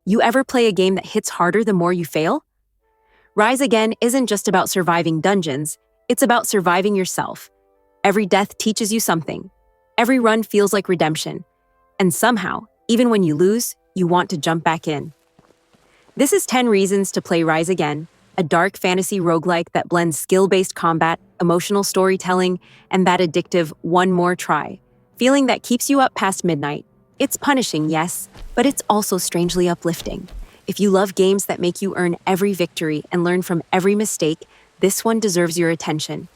You ever play a game that hits harder the more you fail? Rise Again isn't just about surviving dungeons, it's about surviving yourself. Every death teaches you something. Every run feels like redemption. And somehow, even when you lose, you want to jump back in. This is 10 Reasons to Play Rise Again, a dark fantasy roguelike that blends skill-based combat, emotional storytelling, and that addictive one more try feeling that keeps you up past midnight. It's punishing, yes, but it's also strangely uplifting. If you love games that make you earn every victory and learn from every mistake, this one deserves your attention.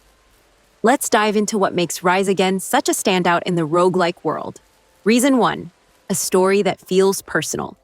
Let's dive into what makes Rise Again such a standout in the roguelike world. Reason 1. A story that feels personal.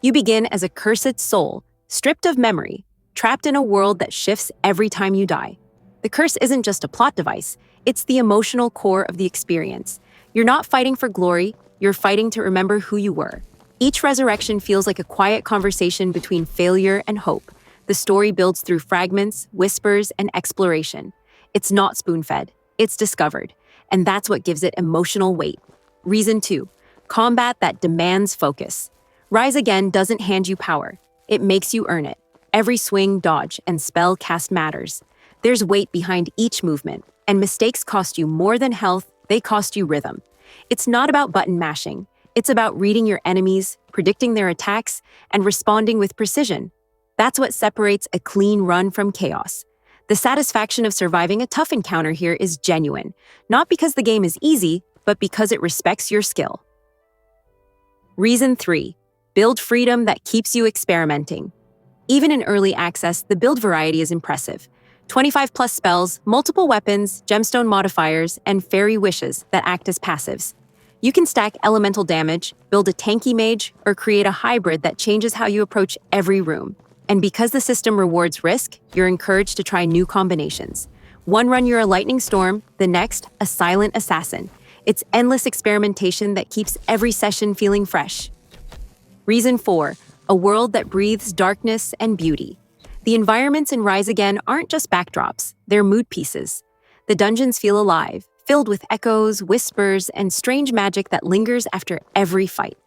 You begin as a cursed soul, stripped of memory, trapped in a world that shifts every time you die. The curse isn't just a plot device, it's the emotional core of the experience. You're not fighting for glory, you're fighting to remember who you were. Each resurrection feels like a quiet conversation between failure and hope. The story builds through fragments, whispers, and exploration. It's not spoon-fed, it's discovered, and that's what gives it emotional weight. Reason 2. Combat that demands focus. Rise Again doesn't hand you power, it makes you earn it. Every swing, dodge, and spell cast matters. There's weight behind each movement, and mistakes cost you more than health, they cost you rhythm. It's not about button mashing, it's about reading your enemies, predicting their attacks, and responding with precision. That's what separates a clean run from chaos. The satisfaction of surviving a tough encounter here is genuine, not because the game is easy, but because it respects your skill. Reason 3. Build freedom that keeps you experimenting. Even in early access, the build variety is impressive. 25+ spells, multiple weapons, gemstone modifiers, and fairy wishes that act as passives. You can stack elemental damage, build a tanky mage, or create a hybrid that changes how you approach every room. And because the system rewards risk, you're encouraged to try new combinations. One run you're a lightning storm, the next, a silent assassin. It's endless experimentation that keeps every session feeling fresh. Reason 4. A world that breathes darkness and beauty. The environments in Rise Again aren't just backdrops, they're mood pieces. The dungeons feel alive, filled with echoes, whispers, and strange magic that lingers after every fight.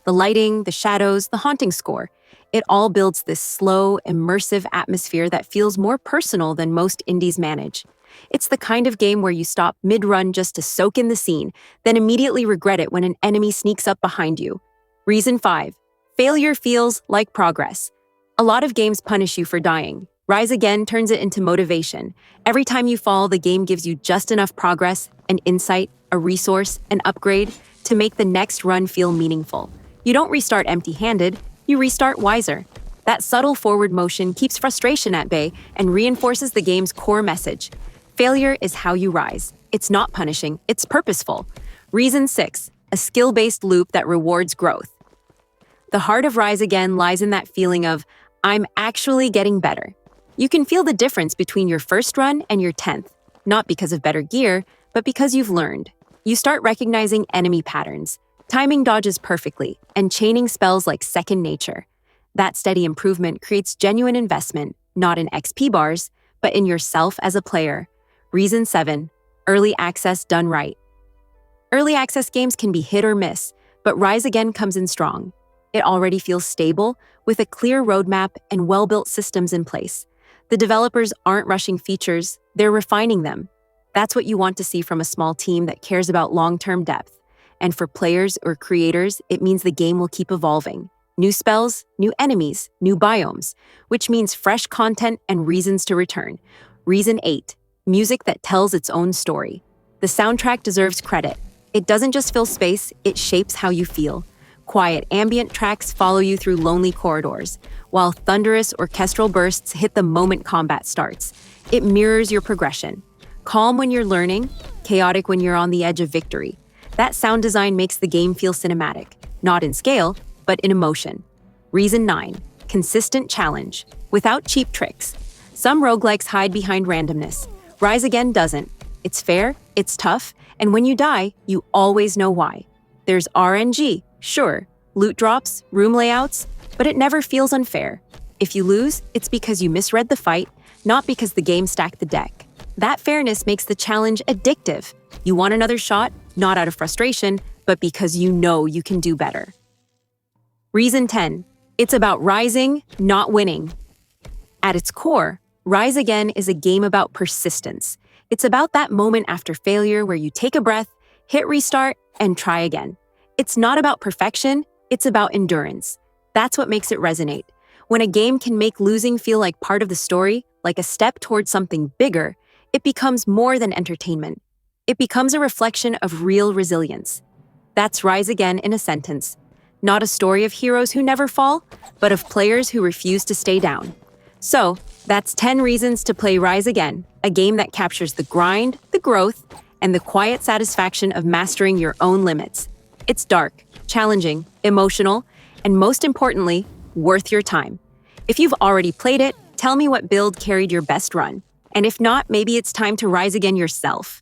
The lighting, the shadows, the haunting score, it all builds this slow, immersive atmosphere that feels more personal than most indies manage. It's the kind of game where you stop mid-run just to soak in the scene, then immediately regret it when an enemy sneaks up behind you. Reason 5. Failure feels like progress. A lot of games punish you for dying. Rise Again turns it into motivation. Every time you fall, the game gives you just enough progress, an insight, a resource, an upgrade to make the next run feel meaningful. You don't restart empty-handed, you restart wiser. That subtle forward motion keeps frustration at bay and reinforces the game's core message. Failure is how you rise. It's not punishing, it's purposeful. Reason 6. A skill-based loop that rewards growth. The heart of Rise Again lies in that feeling of, I'm actually getting better. You can feel the difference between your first run and your 10th, not because of better gear, but because you've learned. You start recognizing enemy patterns, timing dodges perfectly, and chaining spells like second nature. That steady improvement creates genuine investment, not in XP bars, but in yourself as a player. Reason 7. Early access done right. Early access games can be hit or miss, but Rise Again comes in strong. It already feels stable, with a clear roadmap and well-built systems in place. The developers aren't rushing features, they're refining them. That's what you want to see from a small team that cares about long-term depth. And for players or creators, it means the game will keep evolving. New spells, new enemies, new biomes, which means fresh content and reasons to return. Reason 8. Music that tells its own story. The soundtrack deserves credit. It doesn't just fill space, it shapes how you feel. Quiet, ambient tracks follow you through lonely corridors, while thunderous orchestral bursts hit the moment combat starts. It mirrors your progression. Calm when you're learning, chaotic when you're on the edge of victory. That sound design makes the game feel cinematic, not in scale, but in emotion. Reason 9. Consistent challenge, without cheap tricks. Some roguelikes hide behind randomness. Rise Again doesn't. It's fair, it's tough, and when you die, you always know why. There's RNG, sure, loot drops, room layouts, but it never feels unfair. If you lose, it's because you misread the fight, not because the game stacked the deck. That fairness makes the challenge addictive. You want another shot, not out of frustration, but because you know you can do better. Reason 10. It's about rising, not winning. At its core, Rise Again is a game about persistence. It's about that moment after failure where you take a breath, hit restart, and try again. It's not about perfection, it's about endurance. That's what makes it resonate. When a game can make losing feel like part of the story, like a step towards something bigger, it becomes more than entertainment. It becomes a reflection of real resilience. That's Rise Again in a sentence. Not a story of heroes who never fall, but of players who refuse to stay down. So, that's 10 reasons to play Rise Again, a game that captures the grind, the growth, and the quiet satisfaction of mastering your own limits. It's dark, challenging, emotional, and most importantly, worth your time. If you've already played it, tell me what build carried your best run. And if not, maybe it's time to rise again yourself.